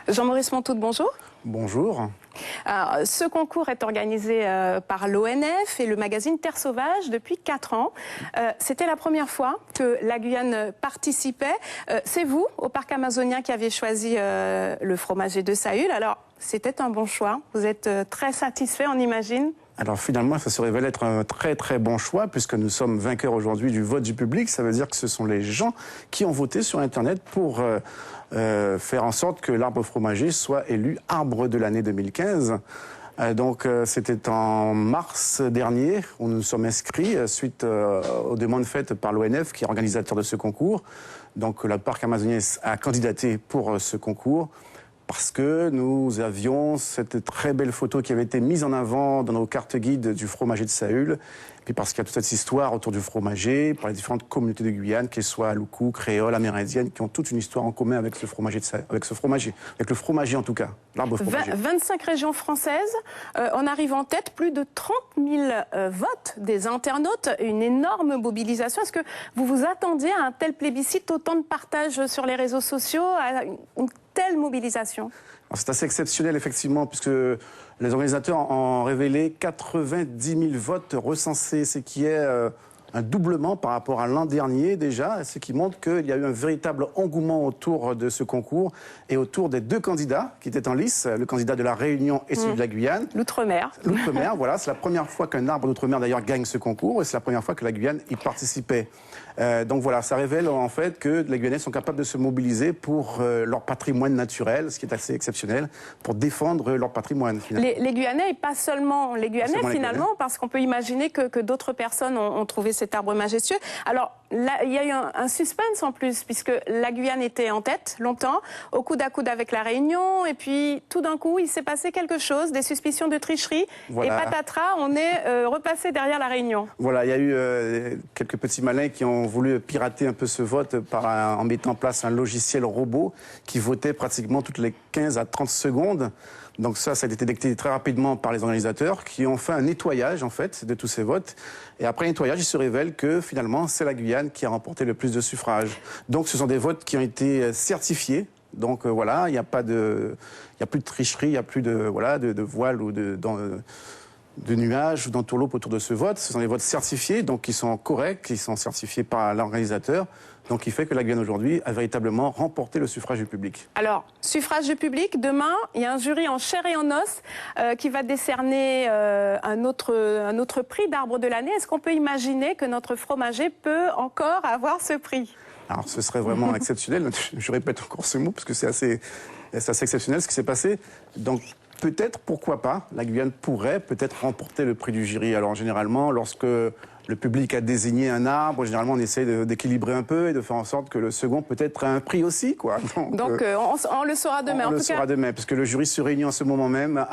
Jean-Maurice Montout, bonjour. Bonjour. Alors, ce concours est organisé par l'ONF et le magazine Terre Sauvage depuis 4 ans. C'était la première fois que la Guyane participait. C'est vous, au parc amazonien, qui avez choisi le fromager de Saül. Alors, c'était un bon choix. Vous êtes très satisfait, on imagine? Alors finalement, ça se révèle être un très très bon choix puisque nous sommes vainqueurs aujourd'hui du vote du public. Ça veut dire que ce sont les gens qui ont voté sur Internet pour faire en sorte que l'arbre fromager soit élu arbre de l'année 2015. Donc c'était en mars dernier où nous nous sommes inscrits suite aux demandes faites par l'ONF qui est organisateur de ce concours. Donc le parc amazonien a candidaté pour ce concours. Parce que nous avions cette très belle photo qui avait été mise en avant dans nos cartes guides du fromager de Saül. Et puis parce qu'il y a toute cette histoire autour du fromager, par les différentes communautés de Guyane, qu'elles soient loukou, créoles, amérindiennes, qui ont toute une histoire en commun avec ce fromager de Saül, avec le fromager en tout cas, l'arbre fromager. 25 régions françaises, on arrive en tête, plus de 30 000 votes des internautes, une énorme mobilisation. Est-ce que vous vous attendiez à un tel plébiscite, autant de partages sur les réseaux sociaux, à une telle mobilisation? C'est assez exceptionnel, effectivement, puisque les organisateurs ont révélé 90 000 votes recensés, ce qui est un doublement par rapport à l'an dernier déjà, ce qui montre qu'il y a eu un véritable engouement autour de ce concours et autour des deux candidats qui étaient en lice, le candidat de la Réunion et celui de la Guyane. L'Outre-mer. L'Outre-mer, voilà, c'est la première fois qu'un arbre d'Outre-mer d'ailleurs gagne ce concours et c'est la première fois que la Guyane y participait. Donc voilà, ça révèle en fait que les Guyanais sont capables de se mobiliser pour leur patrimoine naturel, ce qui est assez exceptionnel, pour défendre leur patrimoine. Les Guyanais et pas seulement les Guyanais finalement, parce qu'on peut imaginer que d'autres personnes ont trouvé cet arbre majestueux. Alors là, il y a eu un suspense en plus, puisque la Guyane était en tête longtemps, au coude à coude avec la Réunion, et puis tout d'un coup, il s'est passé quelque chose, des suspicions de tricherie, voilà. Et patatras, on est repassé derrière la Réunion. Voilà, il y a eu quelques petits malins qui ont voulu pirater un peu ce vote en mettant en place un logiciel robot qui votait pratiquement toutes les 15 à 30 secondes. Donc ça a été détecté très rapidement par les organisateurs qui ont fait un nettoyage en fait de tous ces votes. Et après nettoyage, il se révèle que finalement c'est la Guyane qui a remporté le plus de suffrages. Donc ce sont des votes qui ont été certifiés. Donc voilà, il n'y a plus de tricherie, il n'y a plus de voile ou de nuages ou d'entourloupe autour de ce vote. Ce sont des votes certifiés, donc qui sont corrects, qui sont certifiés par l'organisateur. Donc, il fait que la Guyane aujourd'hui a véritablement remporté le suffrage du public. Alors, suffrage du public, demain, il y a un jury en chair et en os qui va décerner un autre prix d'arbre de l'année. Est-ce qu'on peut imaginer que notre fromager peut encore avoir ce prix? Alors, ce serait vraiment exceptionnel. Je répète encore ce mot parce que c'est assez exceptionnel ce qui s'est passé. Donc, peut-être, pourquoi pas, la Guyane pourrait peut-être remporter le prix du jury. Alors, généralement, lorsque le public a désigné un arbre, généralement, on essaie d'équilibrer un peu et de faire en sorte que le second peut-être ait un prix aussi, quoi. Donc on le saura demain. On le saura demain, parce que le jury se réunit en ce moment même.